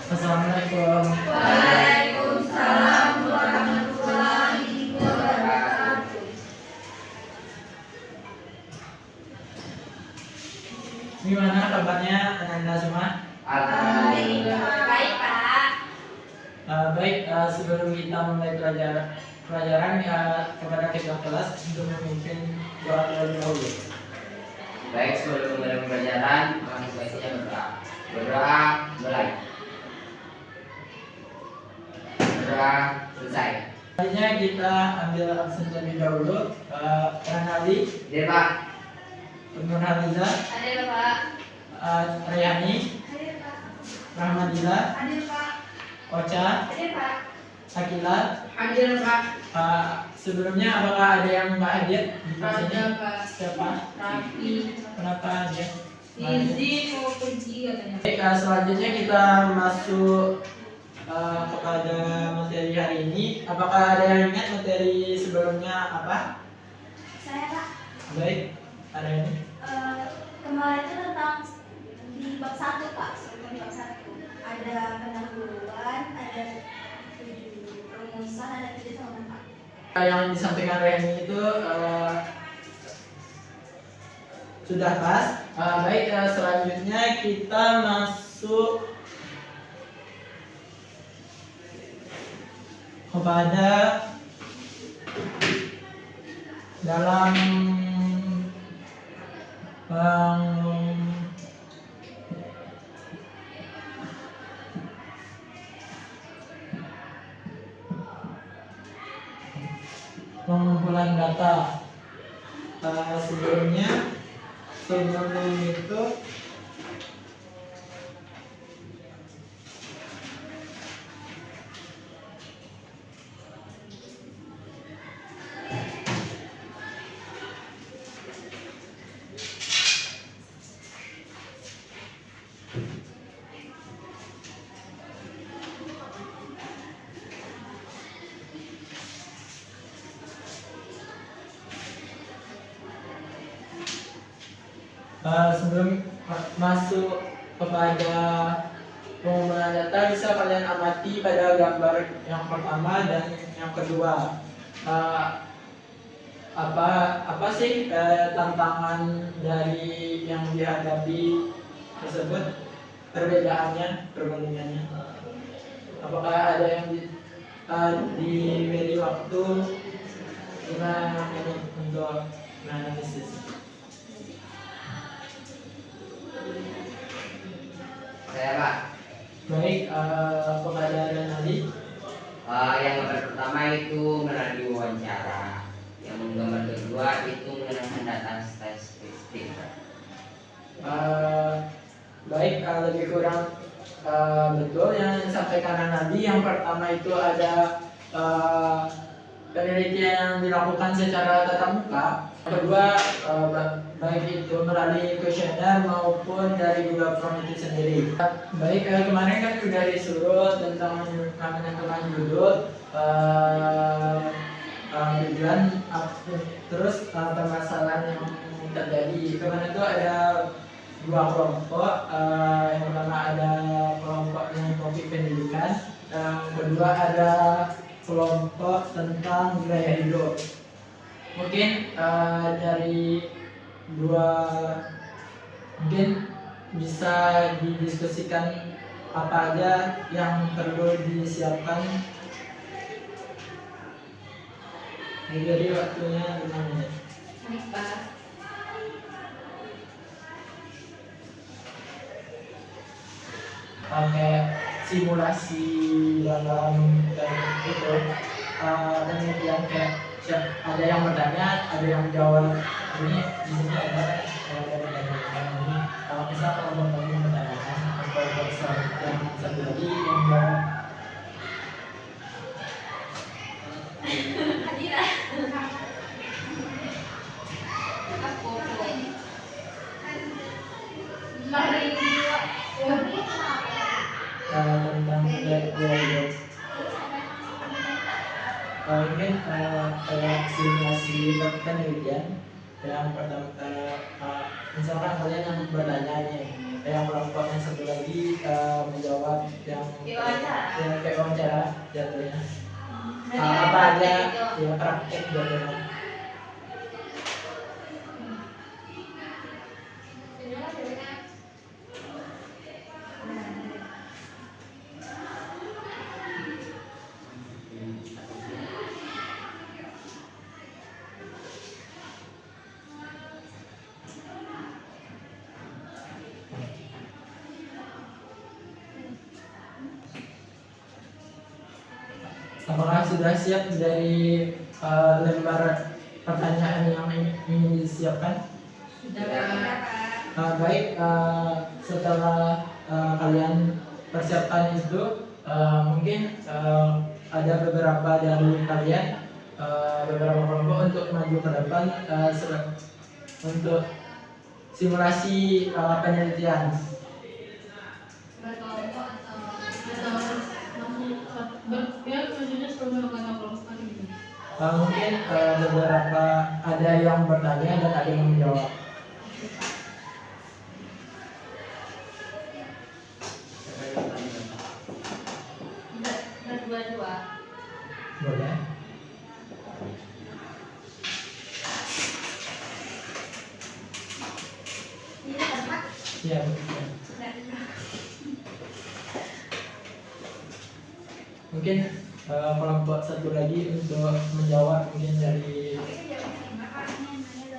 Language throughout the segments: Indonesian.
Assalamualaikum. Waalaikumsalam warahmatullahi wabarakatuh. Gimana kabarnya Anda semua? Alhamdulillah. Baik, Pak. Baik, sebelum kita mulai pelajaran kepada ketua kelas untuk memimpin doa terlebih dahulu. Baik, sebelum mulai pembelajaran, maka sebaiknya berdoa. Berdoa mulai. Berdoa selesai. Selanjutnya kita ambil absen terlebih dahulu. Ranali, Iya, Pak. Nur Haliza, Ada, Pak. Rayani, Ada, Pak. Rahmadila, Ada, Pak. Ocha, Ada, Pak. Akila. Hadir, Pak. Sebelumnya apakah ada yang nggak hadir di kelas ini? Ada, Pak. Siapa? Rafi. Kenapa dia? Izin mau pergi katanya. Baik, selanjutnya kita masuk kepada materi hari ini. Apakah ada yang ingat materi sebelumnya apa? Saya Pak, Baik, ada ini. kemarin itu tentang di bab 1 Pak, sebelum bab 1 ada pendahuluan, ada 7 rumusan, ada 7 sama 4. Yang disampaikan Reni itu sudah pas. Baik, selanjutnya kita masuk kepada dalam pengumpulan data. Sebelum itu sebelum masuk kepada pengumpulan data, bisa kalian amati pada gambar yang pertama dan yang kedua. Apa sih tantangan dari yang dihadapi tersebut, perbandingannya? Apakah ada yang diberi waktu ini untuk menganalisis? Saya, Pak. Baik, kepada Renali. Yang gambar pertama itu melalui wawancara. Yang gambar kedua itu menggunakan data statistik. Baik, lebih kurang betul yang disampaikan Renali. Yang pertama itu ada penelitian yang dilakukan secara tatap muka. Kedua, baik itu melalui kuesioner maupun dari Google Form itu sendiri. Baik, kemarin kan sudah disuruh tentang menentukan judul, tujuan, terus permasalahan yang terjadi. Kemarin itu ada 2 kelompok. Yang pertama ada kelompok yang topik pendidikan, yang kedua ada kelompok tentang gaya hidup. Mungkin dari mungkin bisa didiskusikan apa aja yang perlu disiapkan. Jadi waktunya 5 menit. Baik, Pak. Pakai simulasi dalam itu, kemudian kayak ada yang bertanya, ada yang jawab. Ini di sini ada ini. Kalau misal kelompok tadi menanyakan, kelompok yang satu lagi yang jawab. Hadir. Aku. Mari Tentang gaya hidup. Mungkin kayak simulasi penelitian. Yang pertama, misalkan kalian yang bertanya nih, yang kelompok yang satu lagi menjawab yang Wawancara. yang kayak wawancara jatuhnya. Jadi Apa aja itu. ya praktek jatuhnya. Apakah sudah siap dari lembar pertanyaan yang ingin disiapkan? Sudah. Baik, setelah kalian persiapkan itu, mungkin ada beberapa dari kalian, beberapa kelompok untuk maju ke depan untuk simulasi penelitian. Berkelompok atau berpihak maksudnya selalu melakukan kelompok gitu. Mungkin beberapa ada yang bertanya dan ada yang menjawab. Berdua-dua. Boleh. Ini tempat. Iya, betul. Mungkin kelompok satu lagi untuk menjawab mungkin dari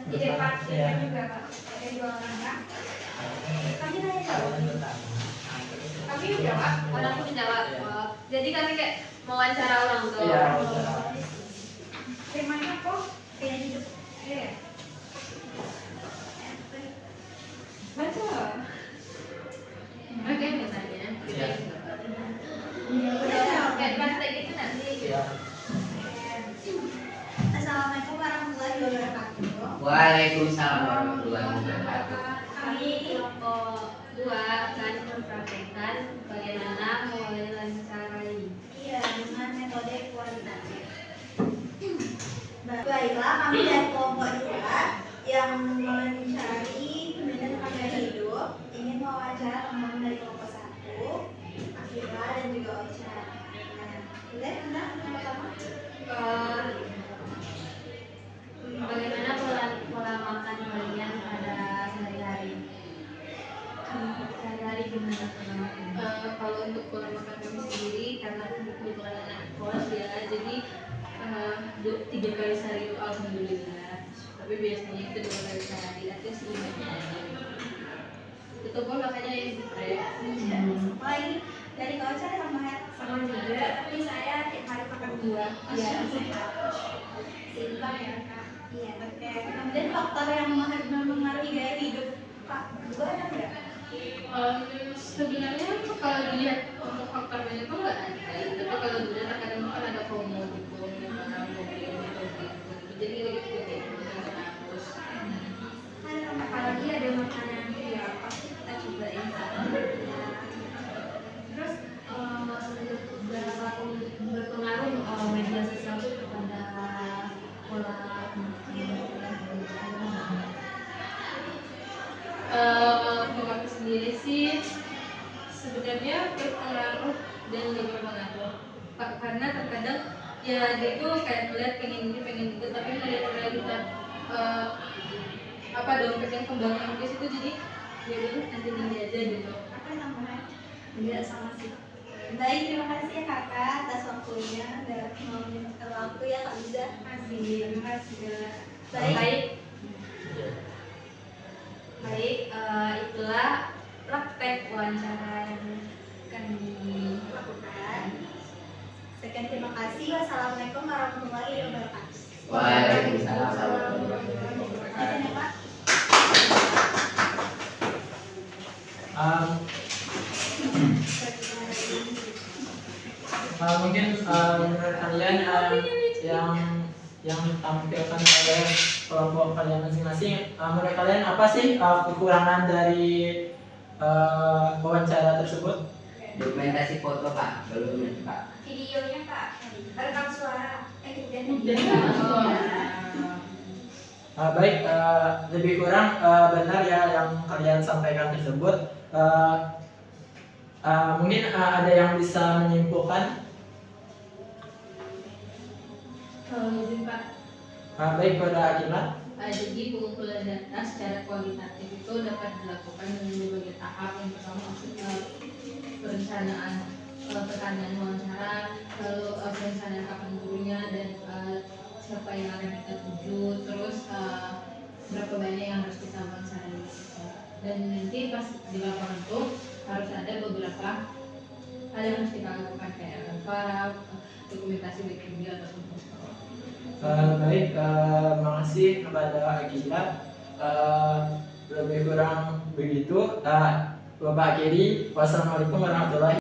Di depan ya. juga Pak. Ada dua orang Kak. Kami nanya Kalian jawab. pertama. Kami menjawab, orang pun menjawab. Iya. Jadi kami kayak mewawancara orang tuh. Iya, wawancara. Temanya kok kayak hidup. Iya. Baca. Oke, misalnya. Iya. Kayak praktek gitu nanti. Iya. Assalamualaikum warahmatullahi wabarakatuh. Waalaikumsalam warahmatullahi wabarakatuh. Kami Kelompok 2 akan mempraktekkan bagaimana mewawancarai. iya dengan metode kualitatif. Baiklah, kami dari kelompok 2 yang mencari pembinaan tenaga hidup ingin mewawancara teman-teman dari kelompok 1, Akila dan juga Ocha. Nah, boleh Anda yang pertama? Bagaimana pola makan kalian pada sehari-hari? Sehari-hari gimana pola makan? Kalau untuk pola makan kami sendiri, karena kebetulan anak kos ya, jadi 3 kali sehari itu alhamdulillah. Tapi biasanya itu 2 kali sehari, artinya selimutnya. Itu pun makanya yang diprep. Oh, ini dari Kak Ocha sama juga, tapi saya tiap hari makan buah. Iya, seimbang ya Kak. Iya, oke. Kemudian faktor yang mempengaruhi gaya hidup Kak berdua ada nggak? Sebenarnya tuh kalau dilihat untuk faktor banyak tuh nggak ada, tapi kalau dilihat kadang kan ada promo gitu, misalnya mobil gitu, jadi gitu kayak harus. Apalagi ada makanan ya pasti kita cobain. Terus berapa berpengaruh media sosial itu kepada pola untuk aku sendiri sih sebenarnya berpengaruh dan nggak berpengaruh. Karena terkadang ya dia tuh kayak melihat pengen ini tapi melihat realita apa dompet yang kembangin ke situ, jadi ya udah nanti aja gitu. Apa namanya? Tidak sama sih. Baik, terima kasih ya kakak atas waktunya dan mau menyempatkan waktu ya Kak Liza. Terima kasih ya. Baik. Baik, itulah praktek wawancara yang kami Lakukan. Sekian terima kasih. Wassalamualaikum warahmatullahi wabarakatuh. Waalaikumsalam warahmatullahi wabarakatuh. Izin ya Pak. Mungkin menurut kalian yang ditampilkan oleh kelompok kalian masing-masing, menurut kalian apa sih kekurangan dari wawancara tersebut? Dokumentasi foto Pak, belum Pak. Videonya Pak. Rekam suara. Dan Baik, lebih kurang benar ya yang kalian sampaikan tersebut. Mungkin ada yang bisa menyimpulkan. Izin Pak. Baik pada Akila. Jadi pengumpulan data secara kualitatif itu dapat dilakukan dengan berbagai tahap. Yang pertama perencanaan pertanyaan wawancara, lalu perencanaan kapan gurunya dan siapa yang akan kita tuju, terus berapa banyak yang harus kita wawancarai. Dan nanti pas di lapangan tuh harus ada beberapa hal yang harus kita lakukan kayak dokumentasi baik video ataupun foto. Baik, makasih kepada Akila. Lebih kurang begitu. Bapak akhiri, wassalamualaikum warahmatullahi